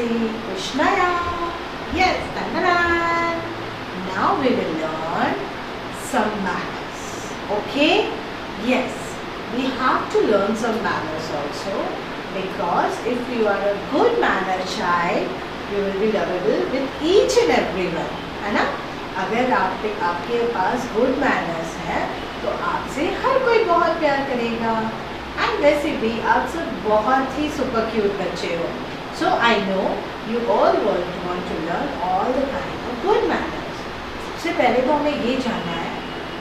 say Krishnaya. Yes, Tandanan. Now we will learn some manners. Okay? Yes, we have to learn some manners also, because if you are a good manner child, you will be lovable with each and everyone. है ना? अगर आपके पास good manners है तो आपसे हर कोई बहुत प्यार करेगा. एंड वैसे भी आप सब बहुत ही सुपर क्यूट बच्चे हो. So I know you all want to learn all the kind of good manners. सबसे पहले तो हमें ये जानना है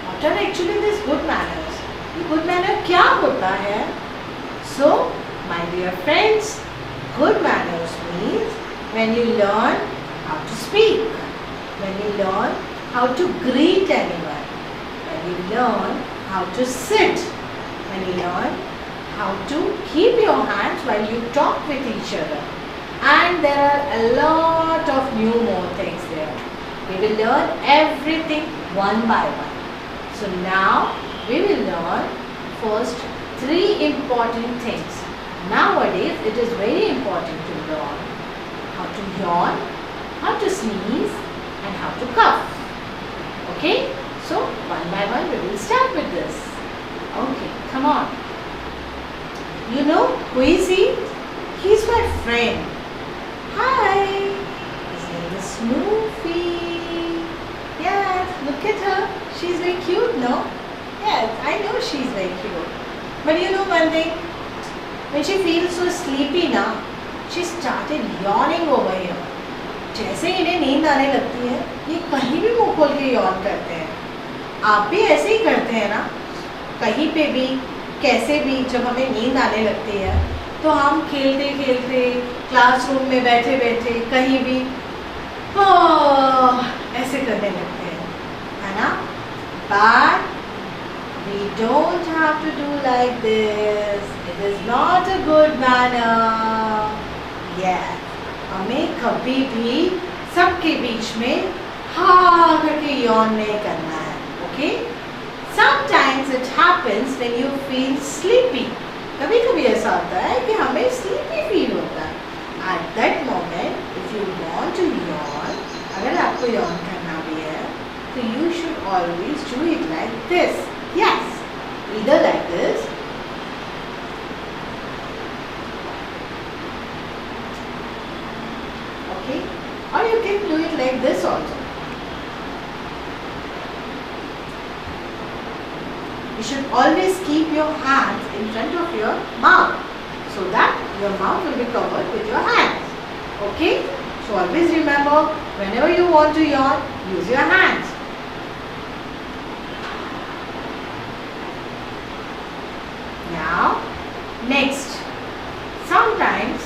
what are actually this good manners. ये गुड मैनर क्या होता है? So my dear friends, good manners means when you learn how to speak, when you learn how to greet anyone, when you learn how to sit, when you learn how to keep your hands while you talk with each other, and there are a lot of more things there. We will learn everything one by one. So now we will learn first 3 important things. Nowadays it is very important to learn how to yawn, how to sneeze, and how to cough. Okay, so one by one we will start with this. Okay, come on. You know who is he? He's my friend. Hi. His name is Snoopy. Yes, look at her. She's very cute, no? Yes, I know she's very cute. But you know one thing? When she feels so sleepy now, she started yawning over here. जैसे इन्हें नींद आने लगती है, ये कहीं भी मुंह खोल के यॉन करते हैं. आप भी ऐसे ही करते हैं ना? कहीं पे भी कैसे भी जब हमें नींद आने लगती है तो हम खेलते खेलते क्लासरूम में बैठे बैठे कहीं भी ऐसे करने लगते हैं, है ना? But we don't have to do like this. It is not a good manner. Yeah, हमें कभी भी सबके बीच में हाँ करके यॉन नहीं करना है. Okay? Sometimes it happens when you feel sleepy. कभी कभी ऐसा होता है कि हमें sleepy feel होता है. At that moment, if you want to yawn, अगर आपको yawn करना भी है, तो you should always do it like this. Yes, either like this, okay, or you can do it like this also. You should always keep your hands in front of your mouth so that your mouth will be covered with your hands. Okay? So always remember, whenever you want to yawn, use your hands. Now, next. Sometimes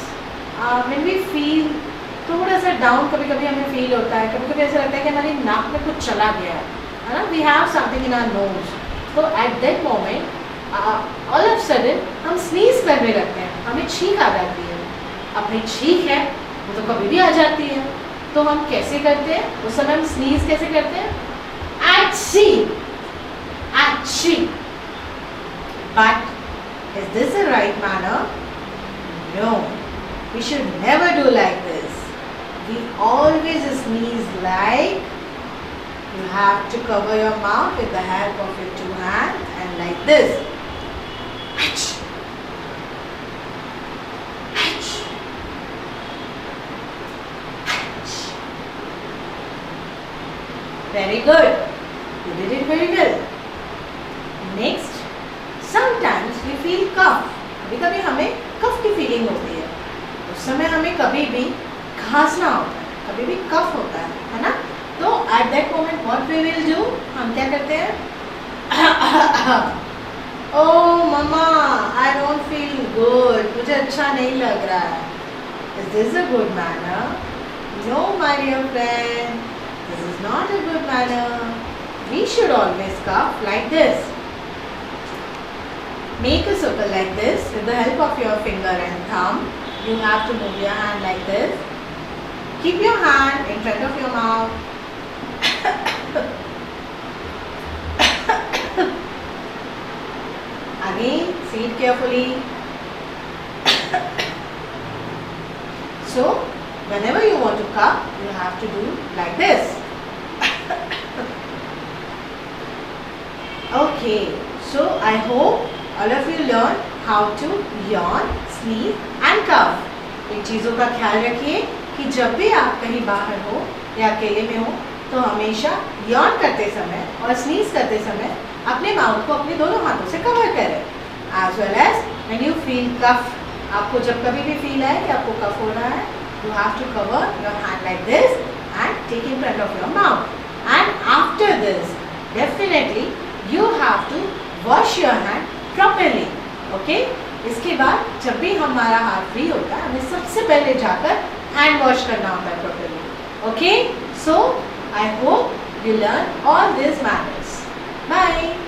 when we feel थोड़ा सा down, कभी कभी हमें feel होता है, कभी कभी ऐसा लगता है कि हमारी नाक में कुछ चला गया है ना? We have something in our nose. तो at that moment all of sudden हम स्नीज करने लगते हैं, हमें छींक आ जाती है. अपनी छींक है वो तो कभी भी आ जाती है, तो हम कैसे करते हैं उस समय? हम स्नीज कैसे करते हैं? एची एची. But is this the right manner? No, we should never do like this. We always sneeze like, you have to cover your mouth with the help of your 2 hands and like this. Ach. Ach. Ach. Very good. You did it very well. Next, sometimes we feel cough. कभी कभी हमें कफ की feeling होती है. उस समय हमें कभी भी खांसना होता है, कभी भी कफ होता है ना? तो at that moment what we will do? हम क्या करते हैं? Oh mama, I don't feel good. मुझे अच्छा नहीं लग रहा है. Is this a good manner? No, my dear friend. This is not a good manner. We should always cough like this. Make a circle like this with the help of your finger and thumb. You have to move your hand like this. Keep your hand in front of your mouth. Again, see it carefully. So, whenever you want to cough, you have to do like this. Okay, so I hope all of you learn how to yawn, sneeze and cough. इन चीज़ों का ख्याल रखिए कि जब भी आप कहीं बाहर हो या अकेले में हो तो हमेशा यॉन करते समय और स्नीज करते समय अपने माउथ को अपने दोनों हाथों से कवर करें. As well as when you feel cough, आपको जब कभी भी फील आए कि आपको कफ हो रहा है, you have to cover your hand like this and take in front of your mouth. And after this definitely you have to wash your hand properly. Okay, इसके बाद जब भी हमारा हाथ फ्री होता है हमें सबसे पहले जाकर हैंड वॉश करना होता है properly. Okay, so I hope you learn all these manners. Bye.